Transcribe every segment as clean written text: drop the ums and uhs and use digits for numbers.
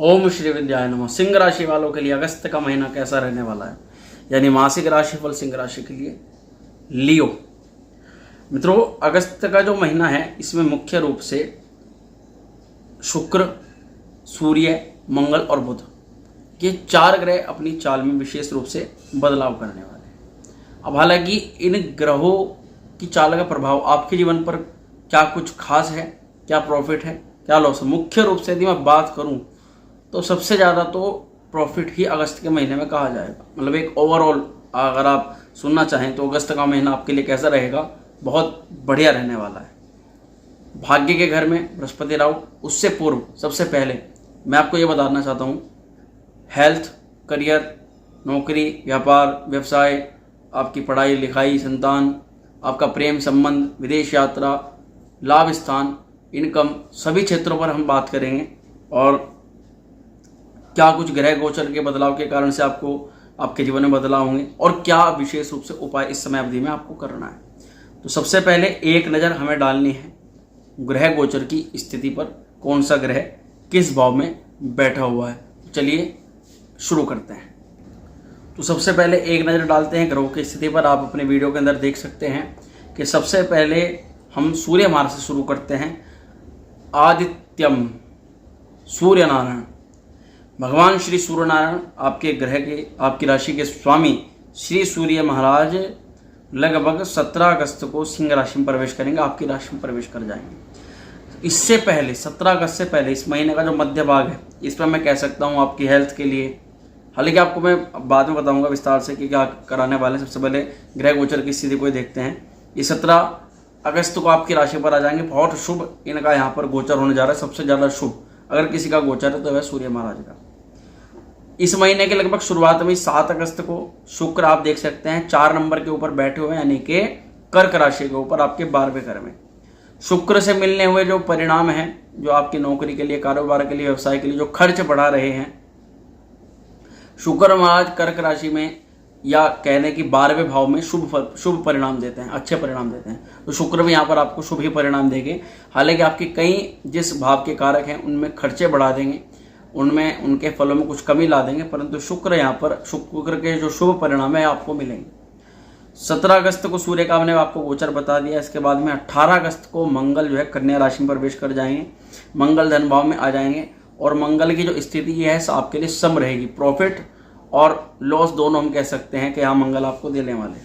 ओम श्री विद्याय नमः। सिंह राशि वालों के लिए अगस्त का महीना कैसा रहने वाला है, यानी मासिक राशिफल सिंह राशि के लिए लियो। मित्रों, अगस्त का जो महीना है इसमें मुख्य रूप से शुक्र, सूर्य, मंगल और बुध, ये चार ग्रह अपनी चाल में विशेष रूप से बदलाव करने वाले हैं। अब हालांकि इन ग्रहों की चाल का प्रभाव आपके जीवन पर क्या कुछ खास है, क्या प्रॉफिट है, क्या लॉस है, मुख्य रूप से यदि मैं बात करूं तो सबसे ज़्यादा तो प्रॉफिट ही अगस्त के महीने में कहा जाएगा। मतलब एक ओवरऑल अगर आप सुनना चाहें तो अगस्त का महीना आपके लिए कैसा रहेगा, बहुत बढ़िया रहने वाला है। भाग्य के घर में बृहस्पति राहु, उससे पूर्व सबसे पहले मैं आपको ये बताना चाहता हूँ, हेल्थ, करियर, नौकरी, व्यापार, व्यवसाय, आपकी पढ़ाई लिखाई, संतान, आपका प्रेम संबंध, विदेश यात्रा, लाभ स्थान, इनकम, सभी क्षेत्रों पर हम बात करेंगे और क्या कुछ ग्रह गोचर के बदलाव के कारण से आपको आपके जीवन में बदलाव होंगे और क्या विशेष रूप से उपाय इस समय अवधि में आपको करना है। तो सबसे पहले एक नज़र हमें डालनी है ग्रह गोचर की स्थिति पर, कौन सा ग्रह किस भाव में बैठा हुआ है। चलिए शुरू करते हैं। तो सबसे पहले एक नज़र डालते हैं ग्रहों की स्थिति पर। आप अपने वीडियो के अंदर देख सकते हैं कि सबसे पहले हम सूर्य मार्ग से शुरू करते हैं। आदित्यम, सूर्य नारायण, भगवान श्री सूर्य नारायण आपके ग्रह के, आपकी राशि के स्वामी श्री सूर्य महाराज लगभग 17 अगस्त को सिंह राशि में प्रवेश करेंगे, आपकी राशि में प्रवेश कर जाएंगे। इससे पहले 17 अगस्त से पहले इस महीने का जो मध्य भाग है इसमें मैं कह सकता हूँ आपकी हेल्थ के लिए, हालांकि आपको मैं बाद में बताऊंगा विस्तार से कि क्या कराने वाले हैं। सबसे पहले ग्रह गोचर की स्थिति को देखते हैं। ये 17 अगस्त को आपकी राशि पर आ जाएंगे। बहुत शुभ इनका यहाँ पर गोचर होने जा रहा है। सबसे ज़्यादा शुभ अगर किसी का गोचर है तो वह सूर्य महाराज का। इस महीने के लगभग शुरुआत में 7 अगस्त को शुक्र आप देख सकते हैं 4 नंबर के ऊपर बैठे हुए हैं, यानी कि कर्क राशि के ऊपर आपके 12वें घर में। शुक्र से मिलने हुए जो परिणाम हैं, जो आपकी नौकरी के लिए, कारोबार के लिए, व्यवसाय के लिए जो खर्च बढ़ा रहे हैं, शुक्र महाराज कर्क राशि में या कहने की 12वें भाव में शुभ परिणाम देते हैं, अच्छे परिणाम देते हैं। तो शुक्र भी यहाँ पर आपको शुभ ही परिणाम देंगे। हालांकि आपके कई जिस भाव के कारक हैं उनमें खर्चे बढ़ा देंगे, उनमें उनके फलों में कुछ कमी ला देंगे, परंतु शुक्र यहाँ पर शुक्र के जो शुभ परिणाम है आपको मिलेंगे। 17 अगस्त को सूर्य का हमने आपको गोचर बता दिया। इसके बाद में 18 अगस्त को मंगल जो है कन्या राशि में प्रवेश कर जाएंगे, मंगल धन भाव में आ जाएंगे और मंगल की जो स्थिति ये है आपके लिए सम रहेगी। प्रॉफिट और लॉस दोनों हम कह सकते हैं कि यहाँ मंगल आपको देने वाले।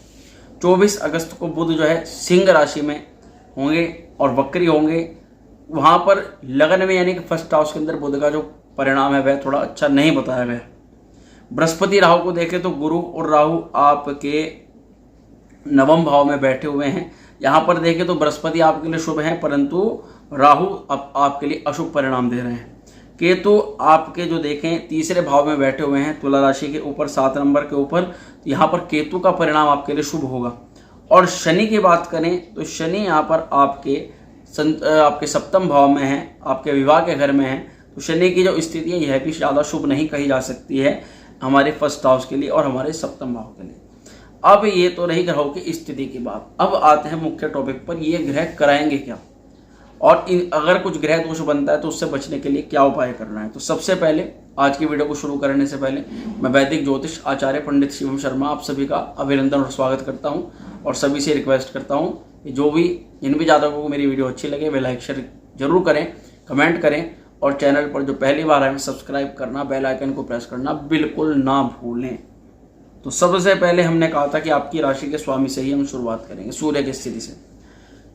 24 अगस्त को बुध जो है सिंह राशि में होंगे और वक्री होंगे। वहाँ पर लगन में यानी कि फर्स्ट हाउस के अंदर बुध का जो परिणाम है वह थोड़ा अच्छा नहीं बताया गया। बृहस्पति राहु को देखें तो गुरु और राहु आपके 9वें भाव में बैठे हुए हैं। यहाँ पर देखें तो बृहस्पति आपके लिए शुभ है, परंतु राहु आपके लिए अशुभ परिणाम दे रहे हैं। केतु आपके जो देखें 3रे भाव में बैठे हुए हैं, तुला राशि के ऊपर 7 नंबर के ऊपर। तो यहाँ पर केतु का परिणाम आपके लिए शुभ होगा। और शनि की बात करें तो शनि यहाँ पर आपके 7वें भाव में है, आपके विवाह के घर में है। तो शनि की जो स्थिति है यह भी ज़्यादा शुभ नहीं कही जा सकती है हमारे फर्स्ट हाउस के लिए और हमारे 7वें भाव के लिए। अब ये तो रही ग्रहों की स्थिति की बात। अब आते हैं मुख्य टॉपिक पर, ये ग्रह कराएंगे क्या और अगर कुछ ग्रह दोष बनता है तो उससे बचने के लिए क्या उपाय करना है। तो सबसे पहले आज की वीडियो को शुरू करने से पहले मैं वैदिक ज्योतिष आचार्य पंडित शिवम शर्मा आप सभी का अभिनंदन और स्वागत करता हूँ और सभी से रिक्वेस्ट करता हूँ कि जो भी जिन भी जातकों को मेरी वीडियो अच्छी लगे वे लाइक शेयर जरूर करें, कमेंट करें और चैनल पर जो पहली बार आए सब्सक्राइब करना, बेल आइकन को प्रेस करना बिल्कुल ना भूलें। तो सबसे पहले हमने कहा था कि आपकी राशि के स्वामी से ही हम शुरुआत करेंगे, सूर्य की स्थिति से।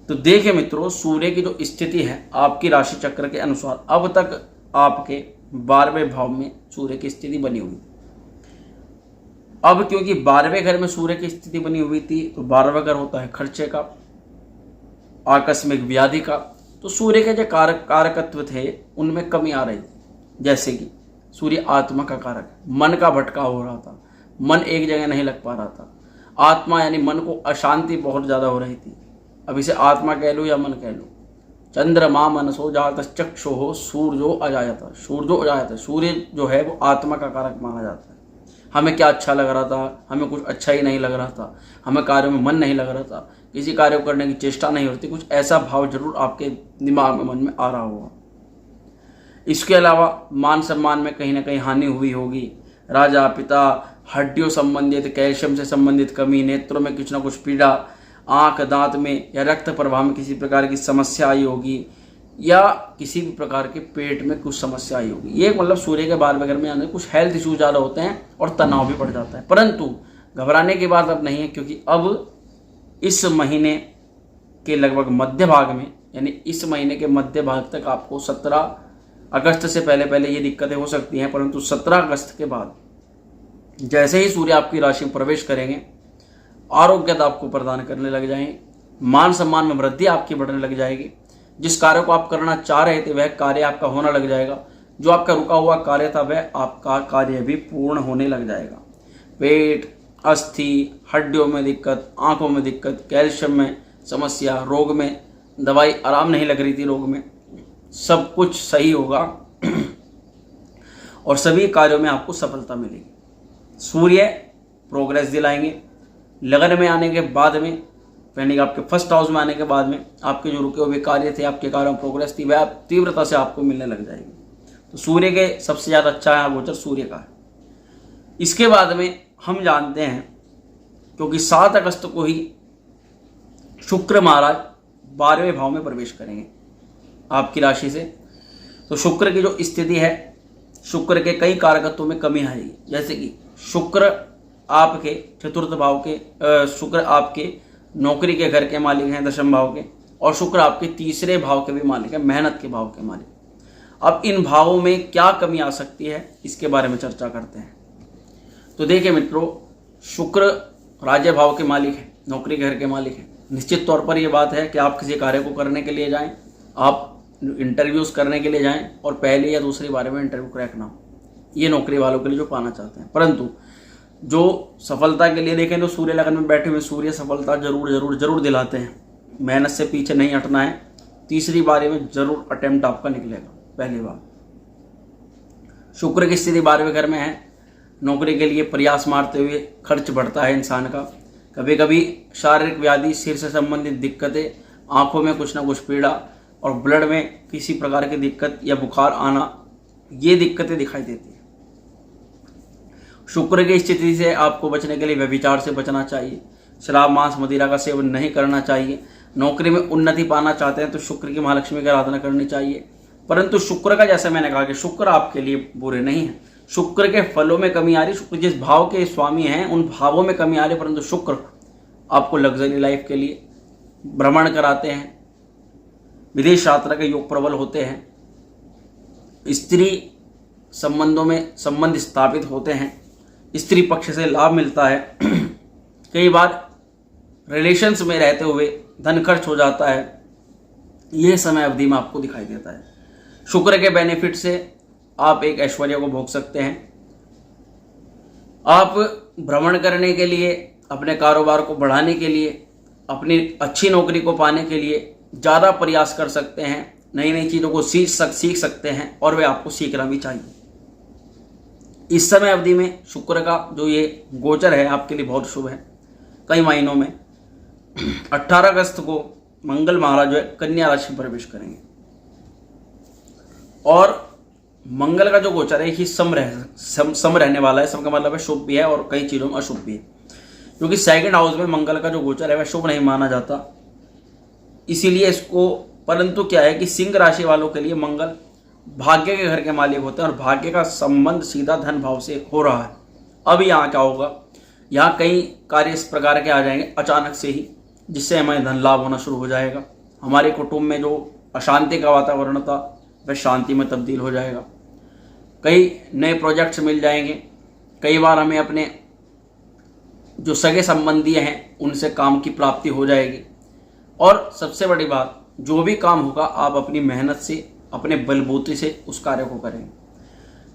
तो देखिए मित्रों, सूर्य की जो स्थिति है आपकी राशि चक्र के अनुसार अब तक आपके 12वें भाव में सूर्य की स्थिति बनी हुई। अब क्योंकि 12वें घर में सूर्य की स्थिति बनी हुई थी तो 12वां घर होता है खर्चे का, आकस्मिक व्याधि का। तो सूर्य के जो कारकत्व थे उनमें कमी आ रही थी। जैसे कि सूर्य आत्मा का कारक, मन का भटकाव हो रहा था, मन एक जगह नहीं लग पा रहा था। आत्मा यानी मन को अशांति बहुत ज़्यादा हो रही थी। अब इसे आत्मा कह लो या मन कह लो। चंद्रमा मनसो जात चक्षुः सूर्यो अजायत, सूर्यो अजायत। सूर्य जो है वो आत्मा का कारक माना जाता है। हमें क्या अच्छा लग रहा था, हमें कुछ अच्छा ही नहीं लग रहा था, हमें कार्यों में मन नहीं लग रहा था, किसी कार्य को करने की चेष्टा नहीं होती, कुछ ऐसा भाव जरूर आपके दिमाग में, मन में आ रहा होगा। इसके अलावा मान सम्मान में कहीं ना कहीं हानि हुई होगी। राजा पिता, हड्डियों संबंधित, कैल्शियम से संबंधित कमी, नेत्रों में कुछ ना कुछ पीड़ा, आंख दांत में या रक्त प्रवाह में किसी प्रकार की समस्या आई होगी, या किसी भी प्रकार के पेट में कुछ समस्या आई होगी। ये मतलब सूर्य के बाल वगैरह में आने कुछ हेल्थ इशू ज़्यादा होते हैं और तनाव भी बढ़ जाता है। परंतु घबराने की बात अब नहीं है, क्योंकि अब इस महीने के लगभग मध्य भाग में, यानी इस महीने के मध्य भाग तक आपको 17 अगस्त से पहले पहले ये दिक्कतें हो सकती हैं, परंतु 17 अगस्त के बाद जैसे ही सूर्य आपकी राशि में प्रवेश करेंगे, आरोग्यता आपको प्रदान करने लग जाएंगे, मान सम्मान में वृद्धि आपकी बढ़ने लग जाएगी। जिस कार्य को आप करना चाह रहे थे वह कार्य आपका होना लग जाएगा। जो आपका रुका हुआ कार्य था वह आपका कार्य भी पूर्ण होने लग जाएगा। पेट, अस्थि, हड्डियों में दिक्कत, आंखों में दिक्कत, कैल्शियम में समस्या, रोग में दवाई आराम नहीं लग रही थी, रोग में सब कुछ सही होगा और सभी कार्यों में आपको सफलता मिलेगी। सूर्य प्रोग्रेस दिलाएंगे। लगन में आने के बाद में, यानी कि आपके फर्स्ट हाउस में आने के बाद में आपके जो रुके हुए कार्य थे, आपके कार्यों में प्रोग्रेस थी, वह तीव्रता से आपको मिलने लग जाएगी। तो सूर्य के सबसे ज़्यादा अच्छा गोचर सूर्य का है। इसके बाद में हम जानते हैं, क्योंकि 7 अगस्त को ही शुक्र महाराज 12वें भाव में प्रवेश करेंगे आपकी राशि से। तो शुक्र की जो स्थिति है, शुक्र के कई कारकत्वों में कमी आएगी। जैसे कि शुक्र आपके चतुर्थ भाव के, शुक्र आपके नौकरी के घर के मालिक हैं, दशम भाव के, और शुक्र आपके तीसरे भाव के भी मालिक हैं, मेहनत के भाव के मालिक। अब इन भावों में क्या कमी आ सकती है, इसके बारे में चर्चा करते हैं। तो देखिए मित्रों, शुक्र राज्य भाव के मालिक है, नौकरी के घर के मालिक है। निश्चित तौर पर यह बात है कि आप किसी कार्य को करने के लिए जाएं, आप इंटरव्यूज़ करने के लिए जाएं और पहले या दूसरी बार में इंटरव्यू क्रैक ना हो। ये नौकरी वालों के लिए जो पाना चाहते हैं। परंतु जो सफलता के लिए देखें तो सूर्य लगन में बैठे हुए सूर्य सफलता जरूर दिलाते हैं। मेहनत से पीछे नहीं हटना है। तीसरी बारी में जरूर अटेम्प्ट आपका निकलेगा। पहली बार शुक्र की स्थिति 12वें घर में है, नौकरी के लिए प्रयास मारते हुए खर्च बढ़ता है इंसान का। कभी कभी शारीरिक व्याधि, सिर से संबंधित दिक्कतें, आंखों में कुछ ना कुछ पीड़ा और ब्लड में किसी प्रकार की दिक्कत या बुखार आना, ये दिक्कतें दिखाई देती है। शुक्र की स्थिति से आपको बचने के लिए व्यभिचार से बचना चाहिए। शराब, मांस, मदिरा का सेवन नहीं करना चाहिए। नौकरी में उन्नति पाना चाहते हैं तो शुक्र की महालक्ष्मी की आराधना करनी चाहिए। परंतु शुक्र का, जैसे मैंने कहा कि शुक्र आपके लिए बुरे नहीं है। शुक्र के फलों में कमी आ रही, शुक्र जिस भाव के स्वामी हैं उन भावों में कमी आ रही, परंतु शुक्र आपको लग्जरी लाइफ के लिए भ्रमण कराते हैं, विदेश यात्रा के योग प्रबल होते हैं, स्त्री संबंधों में संबंध स्थापित होते हैं, स्त्री पक्ष से लाभ मिलता है। कई बार रिलेशंस में रहते हुए धन खर्च हो जाता है। यह समय अवधि में आपको दिखाई देता है। शुक्र के बेनिफिट से आप एक ऐश्वर्य को भोग सकते हैं। आप भ्रमण करने के लिए, अपने कारोबार को बढ़ाने के लिए, अपनी अच्छी नौकरी को पाने के लिए ज़्यादा प्रयास कर सकते हैं। नई नई चीज़ों को सीख सकते हैं और वे आपको सीखना भी चाहिए। इस समय अवधि में शुक्र का जो ये गोचर है आपके लिए बहुत शुभ है। कई महीनों में 18 अगस्त को मंगल महाराज जो है कन्या राशि में प्रवेश करेंगे और मंगल का जो गोचर है ये सम रहने वाला है। सम का मतलब है शुभ भी है और कई चीज़ों में अशुभ भी है, क्योंकि सेकंड हाउस में मंगल का जो गोचर है वह शुभ नहीं माना जाता, इसीलिए इसको। परंतु क्या है कि सिंह राशि वालों के लिए मंगल भाग्य के घर के मालिक होते हैं और भाग्य का संबंध सीधा धन भाव से हो रहा है। अब यहाँ क्या होगा, यहाँ कई कार्य इस प्रकार के आ जाएंगे अचानक से ही, जिससे हमें धन लाभ होना शुरू हो जाएगा। हमारे कुटुंब में जो अशांति का वातावरण था वह शांति में तब्दील हो जाएगा। कई नए प्रोजेक्ट्स मिल जाएंगे। कई बार हमें अपने जो सगे संबंधी हैं उनसे काम की प्राप्ति हो जाएगी। और सबसे बड़ी बात, जो भी काम होगा आप अपनी मेहनत से, अपने बलबूते से उस कार्य को करेंगे।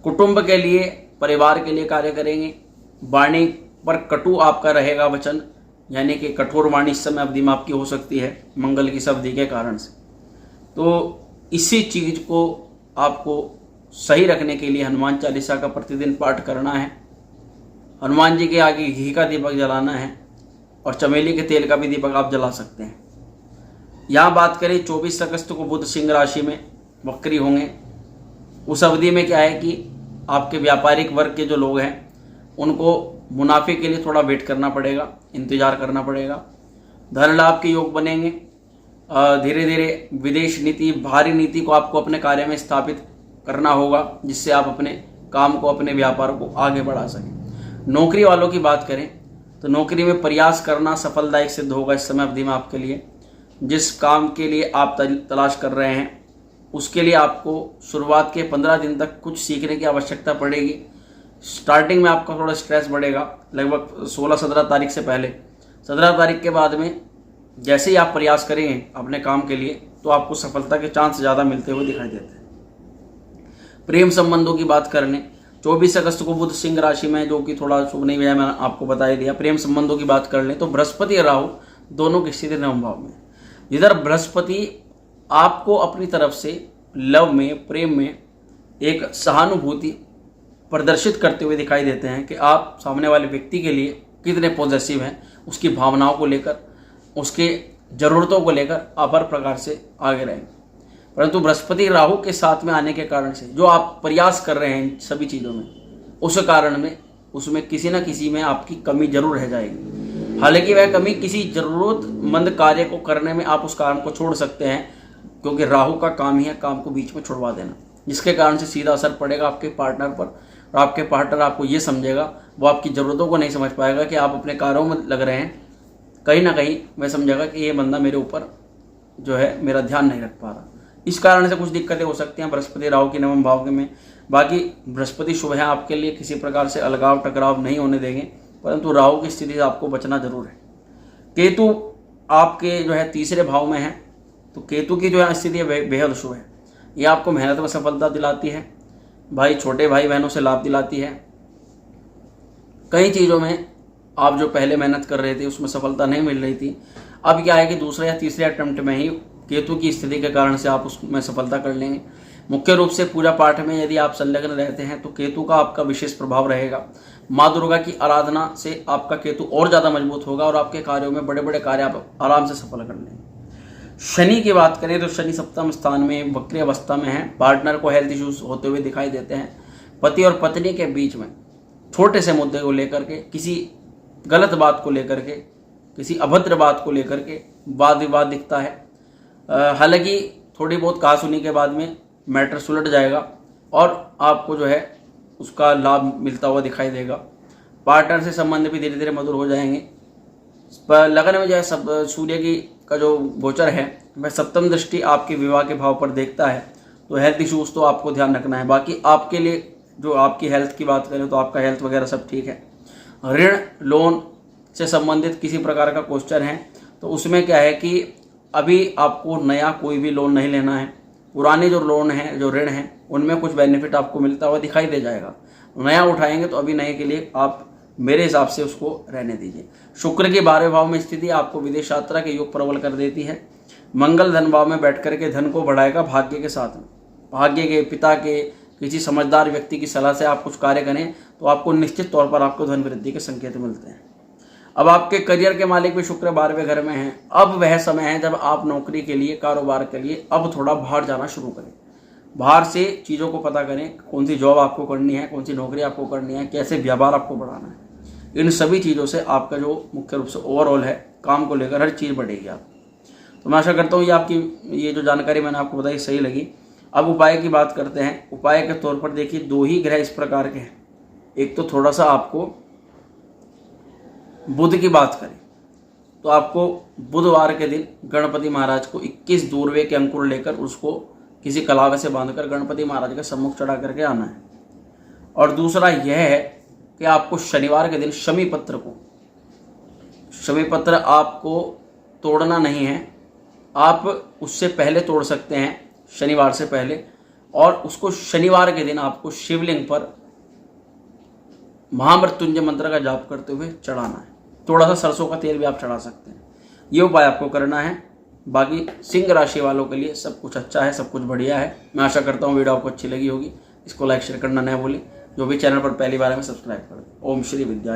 कुटुंब के लिए, परिवार के लिए कार्य करेंगे। वाणी पर कटु आपका रहेगा वचन, यानी कि कठोर वाणी इस समय अवधि में आपकी हो सकती है मंगल की अवधि के कारण से। तो इसी चीज़ को आपको सही रखने के लिए हनुमान चालीसा का प्रतिदिन पाठ करना है। हनुमान जी के आगे घी का दीपक जलाना है और चमेली के तेल का भी दीपक आप जला सकते हैं। यहाँ बात करें 24 अगस्त को बुध सिंह राशि में वक्री होंगे उस अवधि में क्या है कि आपके व्यापारिक वर्ग के जो लोग हैं उनको मुनाफे के लिए थोड़ा वेट करना पड़ेगा, इंतजार करना पड़ेगा। धन लाभ के योग बनेंगे। धीरे धीरे विदेश नीति, भारी नीति को आपको अपने कार्य में स्थापित करना होगा, जिससे आप अपने काम को, अपने व्यापार को आगे बढ़ा सकें। नौकरी वालों की बात करें तो नौकरी में प्रयास करना सफलदायक सिद्ध होगा इस समय अवधि में आपके लिए। जिस काम के लिए आप तलाश कर रहे हैं उसके लिए आपको शुरुआत के 15 दिन तक कुछ सीखने की आवश्यकता पड़ेगी। स्टार्टिंग में आपका थोड़ा स्ट्रेस बढ़ेगा, लगभग 16-17 तारीख से पहले। 17 तारीख के बाद में जैसे ही आप प्रयास करेंगे अपने काम के लिए तो आपको सफलता के चांस ज़्यादा मिलते हुए दिखाई देते हैं। प्रेम संबंधों की बात करने 24 अगस्त को बुध सिंह राशि में, जो कि थोड़ा शुभ नहीं हुआ, मैंने आपको बता ही दिया। प्रेम संबंधों की बात कर लें तो बृहस्पति और राहु दोनों की स्थिति नवम भाव में। जिधर बृहस्पति आपको अपनी तरफ से लव में, प्रेम में एक सहानुभूति प्रदर्शित करते हुए दिखाई देते हैं कि आप सामने वाले व्यक्ति के लिए कितने पॉजिटिव हैं, उसकी भावनाओं को लेकर, उसके ज़रूरतों को लेकर आप हर प्रकार से आगे रहेंगे। परंतु बृहस्पति राहु के साथ में आने के कारण से जो आप प्रयास कर रहे हैं सभी चीज़ों में, उस कारण में उसमें किसी न किसी में आपकी कमी जरूर रह जाएगी। हालांकि वह कमी किसी ज़रूरतमंद कार्य को करने में आप उस काम को छोड़ सकते हैं, क्योंकि राहु का काम ही है काम को बीच में छुड़वा देना, जिसके कारण से सीधा असर पड़ेगा आपके पार्टनर पर। और आपके पार्टनर आपको ये समझेगा, वो आपकी ज़रूरतों को नहीं समझ पाएगा कि आप अपने कार्यों में लग रहे हैं। कहीं ना कहीं वह समझेगा कि ये बंदा मेरे ऊपर जो है मेरा ध्यान नहीं रख पा रहा। इस कारण से कुछ दिक्कतें हो सकती हैं बृहस्पति राहु की नवम भाव में। बाकी बृहस्पति शुभ है आपके लिए, किसी प्रकार से अलगाव टकराव नहीं होने देंगे, परंतु राहु की स्थिति से आपको बचना जरूर है। केतु आपके जो है तीसरे भाव में है, तो केतु की जो है स्थिति बेहद शुभ है। ये आपको मेहनत में सफलता दिलाती है, छोटे भाई बहनों से लाभ दिलाती है। कई चीज़ों में आप जो पहले मेहनत कर रहे थे उसमें सफलता नहीं मिल रही थी, अब क्या है कि दूसरे या तीसरे अटेम्प्ट में ही केतु की स्थिति के कारण से आप उसमें सफलता कर लेंगे। मुख्य रूप से पूजा पाठ में यदि आप संलग्न रहते हैं तो केतु का आपका विशेष प्रभाव रहेगा। माँ दुर्गा की आराधना से आपका केतु और ज़्यादा मजबूत होगा और आपके कार्यों में बड़े बड़े कार्य आप आराम से सफल कर लेंगे। शनि की बात करें तो शनि सप्तम स्थान में वक्री अवस्था में है। पार्टनर को हेल्थ इश्यूज होते हुए दिखाई देते हैं। पति और पत्नी के बीच में छोटे से मुद्दे को लेकर के, किसी गलत बात को लेकर के, किसी अभद्र बात को लेकर के वाद विवाद दिखता है। हालांकि थोड़ी बहुत कहासुनी के बाद में मैटर सुलझ जाएगा और आपको जो है उसका लाभ मिलता हुआ दिखाई देगा। पार्टनर से संबंध भी धीरे धीरे मधुर हो जाएंगे। लगन में जो है सब सूर्य की का जो गोचर है वह सप्तम दृष्टि आपके विवाह के भाव पर देखता है, तो हेल्थ इश्यूज तो आपको ध्यान रखना है। बाकी आपके लिए जो आपकी हेल्थ की बात करें तो आपका हेल्थ वगैरह सब ठीक है। ऋण लोन से संबंधित किसी प्रकार का क्वेश्चन है तो उसमें क्या है कि अभी आपको नया कोई भी लोन नहीं लेना है। पुराने जो लोन हैं, जो ऋण हैं, उनमें कुछ बेनिफिट आपको मिलता हुआ दिखाई दे जाएगा। नया उठाएंगे तो अभी नए के लिए आप मेरे हिसाब से उसको रहने दीजिए। शुक्र के 12वें भाव में स्थिति आपको विदेश यात्रा के योग प्रबल कर देती है। मंगल धन भाव में बैठ करके धन को बढ़ाएगा भाग्य के साथ में। भाग्य के, पिता के, किसी समझदार व्यक्ति की सलाह से आप कुछ कार्य करें तो आपको निश्चित तौर पर आपको धन वृद्धि के संकेत मिलते हैं। अब आपके करियर के मालिक भी शुक्र 12वें घर में हैं। अब वह समय है जब आप नौकरी के लिए, कारोबार के लिए अब थोड़ा बाहर जाना शुरू करें। बाहर से चीज़ों को पता करें, कौन सी जॉब आपको करनी है, कौन सी नौकरी आपको करनी है, कैसे व्यापार आपको बढ़ाना है। इन सभी चीज़ों से आपका जो मुख्य रूप से ओवरऑल है काम को लेकर हर चीज़ बढ़ेगी आप। तो मैं आशा करता हूँ ये आपकी ये जो जानकारी मैंने आपको बताई सही लगी। अब उपाय की बात करते हैं। उपाय के तौर पर देखिए 2 ही ग्रह इस प्रकार के हैं। एक तो थोड़ा सा आपको बुध की बात करें तो आपको बुधवार के दिन गणपति महाराज को 21 दूर्वे के अंकुर लेकर उसको किसी कलावे से बांधकर गणपति महाराज के सम्मुख चढ़ा करके आना है। और दूसरा यह है कि आपको शनिवार के दिन शमी पत्र आपको तोड़ना नहीं है, आप उससे पहले तोड़ सकते हैं, शनिवार से पहले। और उसको शनिवार के दिन आपको शिवलिंग पर महामृत्युंजय मंत्र का जाप करते हुए चढ़ाना है। थोड़ा सा सरसों का तेल भी आप चढ़ा सकते हैं। ये उपाय आपको करना है। बाकी सिंह राशि वालों के लिए सब कुछ अच्छा है, सब कुछ बढ़िया है। मैं आशा करता हूँ वीडियो आपको अच्छी लगी होगी। इसको लाइक शेयर करना न भूलें। जो भी चैनल पर पहली बार है सब्सक्राइब कर दें। ओम श्री विद्या।